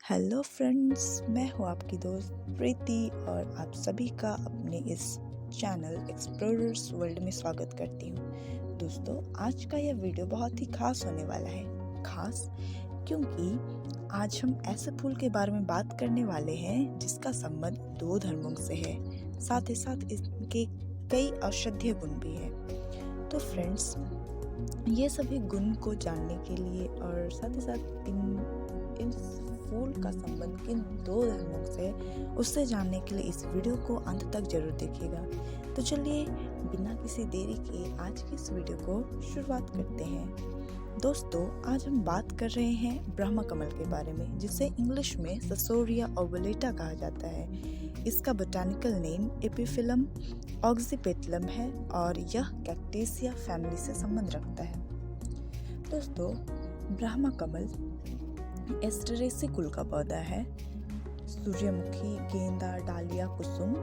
Hello friends, मैं हूँ आपकी दोस्त प्रीति और आप सभी का अपने इस चैनल एक्सप्लोरर्स वर्ल्ड में स्वागत करती हूँ। दोस्तों, आज का यह वीडियो बहुत ही खास होने वाला है। खास क्योंकि आज हम ऐसे फूल के बारे में बात करने वाले हैं जिसका संबंध दो धर्मों से है, साथ ही साथ इसके कई औषधीय गुण भी हैं। तो फ्रेंड्स, ये सभी गुण को जानने के लिए और साथ ही साथ इन फूल का संबंध किन दो धर्मों से उससे जानने के लिए इस वीडियो को अंत तक जरूर देखिएगा। तो चलिए बिना किसी देरी के आज की इस वीडियो को शुरुआत करते हैं। दोस्तों, आज हम बात कर रहे हैं ब्रह्मा कमल के बारे में, जिसे इंग्लिश में ससोरिया ओवलेटा कहा जाता है। इसका बोटानिकल नेम एपिफिलम ऑक्सीपेटलम है और यह कैक्टेसिया फैमिली से संबंध रखता है। दोस्तों, ब्रह्मा कमल एस्टरेसी कुल का पौधा है। सूर्यमुखी, गेंदा, डालिया, कुसुम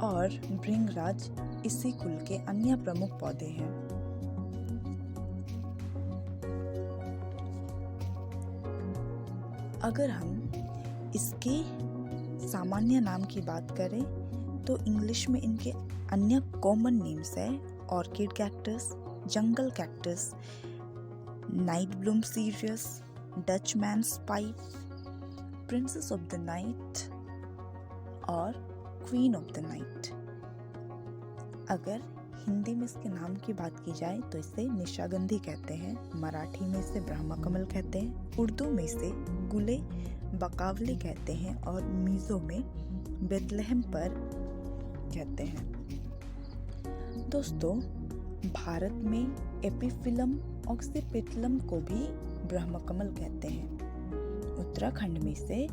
और भृंगराज इसी कुल के अन्य प्रमुख पौधे हैं। अगर हम इसके सामान्य नाम की बात करें तो इंग्लिश में इनके अन्य कॉमन नेम्स है orchid cactus, jungle cactus, night bloom cereus, Dutchman's pipe, princess of the night और क्वीन ऑफ द नाइट। अगर हिंदी में इसके नाम की बात की जाए तो इसे निशागंधी कहते हैं, मराठी में इसे ब्रह्मा कमल कहते हैं, उर्दू में इसे गुले बकावली कहते हैं और मीज़ो में बेथलेहम पर कहते हैं। दोस्तों, भारत में एपिफिलम ऑक्सीपेटलम को भी ब्रह्मा कमल कहते हैं। उत्तराखंड में इसे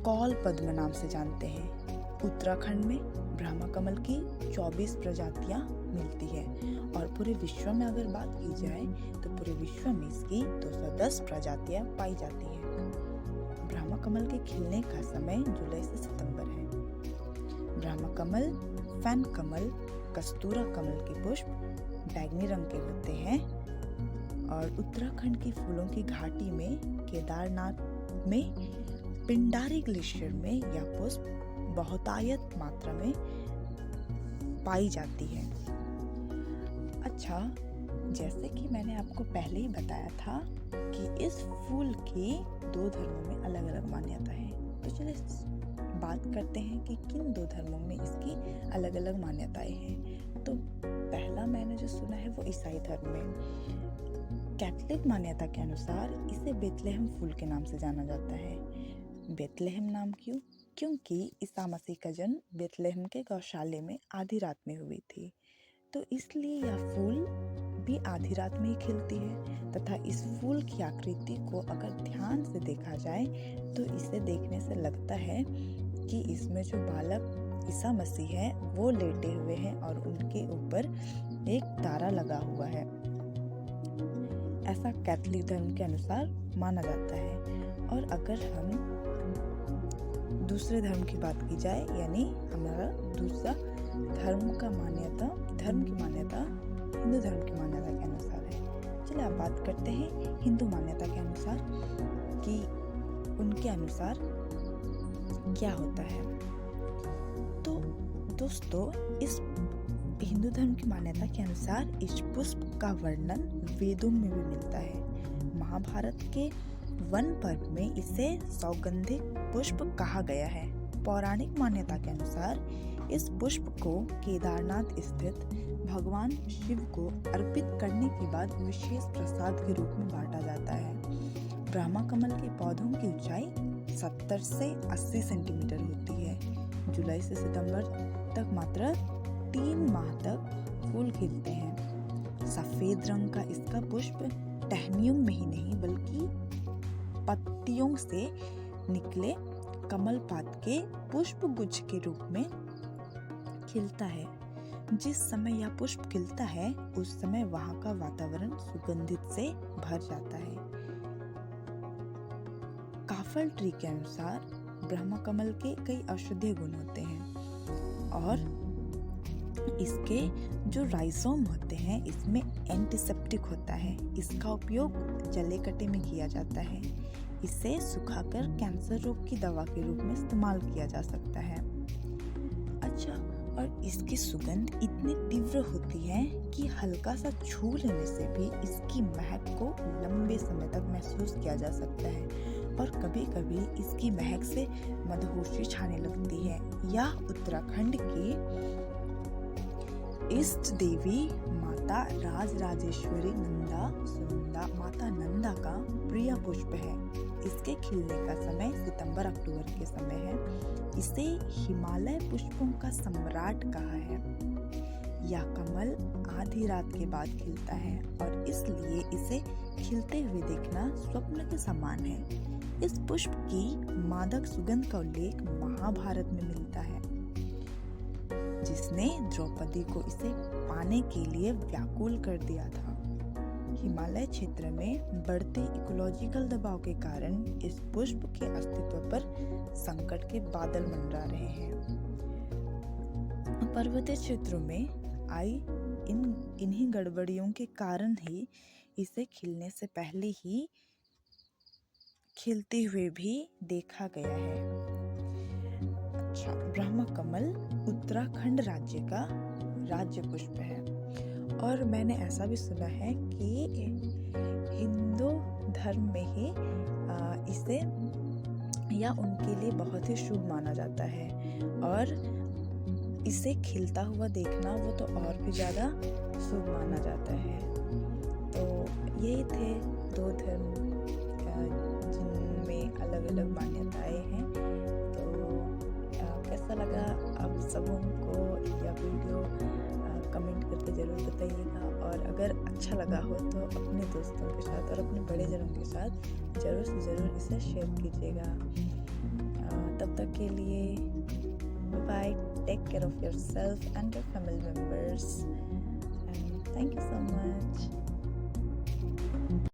कौल पद्म नाम से जानते हैं। उत्तराखंड में ब्रह्मा कमल की 24 प्रजातियां मिलती है और पूरे विश्व में अगर बात की जाए तो पूरे विश्व में इसकी 210 प्रजातियां पाई जाती है। ब्रह्मा कमल के खिलने का समय जुलाई से सितंबर है। ब्रह्मा कमल, फैन कमल, कस्तूरा कमल के पुष्प बैंगनी रंग के होते हैं और उत्तराखंड की फूलों की घाटी में केदारनाथ में पिंडारी ग्लेशियर में यह पुष्प बहुतायत मात्रा में पाई जाती है। अच्छा, जैसे कि मैंने आपको पहले ही बताया था कि इस फूल की दो धर्मों में अलग अलग मान्यता है, तो चलिए बात करते हैं कि किन दो धर्मों में इसकी अलग अलग मान्यताएं हैं। तो पहला मैंने जो सुना है वो ईसाई धर्म में। कैथोलिक मान्यता के अनुसार इसे बेथलेहम फूल के नाम से जाना जाता है। बेथलेहम नाम क्यों? क्योंकि ईसा मसीह का जन्म बेथलेहम के गौशाले में आधी रात में हुई थी, तो इसलिए यह फूल भी आधी रात में ही खिलती है तथा इस फूल की आकृति को अगर ध्यान से देखा जाए तो इसे देखने से लगता है कि इसमें जो बालक ईसा मसीह है वो लेटे हुए हैं और उनके ऊपर एक तारा लगा हुआ है। ऐसा कैथोलिक धर्म के अनुसार माना जाता है। और अगर हम दूसरे धर्म की बात की जाए, यानी हमारा दूसरा धर्म की मान्यता हिंदू धर्म की मान्यता के अनुसार है। चलिए आप बात करते हैं हिंदू मान्यता के अनुसार कि उनके अनुसार क्या होता है। तो दोस्तों, इस हिंदू धर्म की मान्यता के अनुसार इस पुष्प का वर्णन वेदों में भी मिलता है। महाभारत के वन पर्व में इसे सौगंधिक पुष्प कहा गया है। पौराणिक मान्यता के अनुसार इस पुष्प को केदारनाथ स्थित भगवान शिव को अर्पित करने के बाद विशेष प्रसाद के रूप में बांटा जाता है। ब्रह्मा कमल के पौधों की ऊंचाई 70 से 80 सेंटीमीटर होती है। जुलाई से सितंबर तक मात्र 3 माह तक फूल खिलते हैं। सफेद रंग का इसका पुष्प टहनियों में ही नहीं बल्कि पत्तियों से निकले कमल पात के पुष्प गुच्छ के रूप में खिलता है। जिस समय यह पुष्प खिलता है उस समय वहां का वातावरण सुगंधित से भर जाता है। काफल ट्री के अनुसार ब्रह्मा कमल के कई औषधीय गुण होते हैं और इसके जो राइजोम होते हैं इसमें एंटीसेप्टिक होता है। इसका उपयोग जले कटे में किया जाता है। इसे सुखाकर कैंसर रोग की दवा के रूप में इस्तेमाल किया जा सकता है। अच्छा, और इसकी सुगंध इतनी तीव्र होती है कि हल्का सा छू लेने से भी इसकी महक को लंबे समय तक महसूस किया जा सकता है और कभी-कभी इसकी महक से मदहोशी छाने लगती है। यह उत्तराखंड की इष्ट देवी माता राजराजेश्वरी नंदा सुनंदा माता नंदा का प्रिय पुष्प है। इसके खिलने का समय सितंबर-अक्टूबर के समय है। इसे हिमालय पुष्पों का सम्राट कहा है। यह कमल आधी रात के बाद खिलता है और इसलिए इसे खिलते हुए देखना स्वप्न के समान है। इस पुष्प की मादक सुगंध का उल्लेख महाभारत में मिलता है, जिसने द्रौपदी को इसे पाने के लिए व्याकुल कर दिया था। हिमालय क्षेत्र में बढ़ते इकोलॉजिकल दबाव के कारण इस पुष्प के अस्तित्व पर संकट के बादल मंडरा रहे हैं। पर्वतीय क्षेत्रों में आई इन्हीं गड़बड़ियों के कारण ही इसे खिलने से पहले ही खिलते हुए भी देखा गया है। अच्छा, ब्रह्म कमल उत्तराखंड राज्य का राज्य पुष्प है और मैंने ऐसा भी सुना है कि हिंदू धर्म में ही इसे या उनके लिए बहुत ही शुभ माना जाता है और इसे खिलता हुआ देखना वो तो और भी ज़्यादा शुभ माना जाता है। तो यही थे दो धर्म जिनमें अलग अलग मान्यताएं हैं। तो कैसा लगा आप सबों को यह वीडियो कमेंट करके ज़रूर बताइएगा और अगर अच्छा लगा हो तो अपने दोस्तों के साथ और अपने बड़े जनों के साथ ज़रूर से ज़रूर इसे शेयर कीजिएगा। तब तक के लिए bye, take care of yourself and your family members and thank you so much.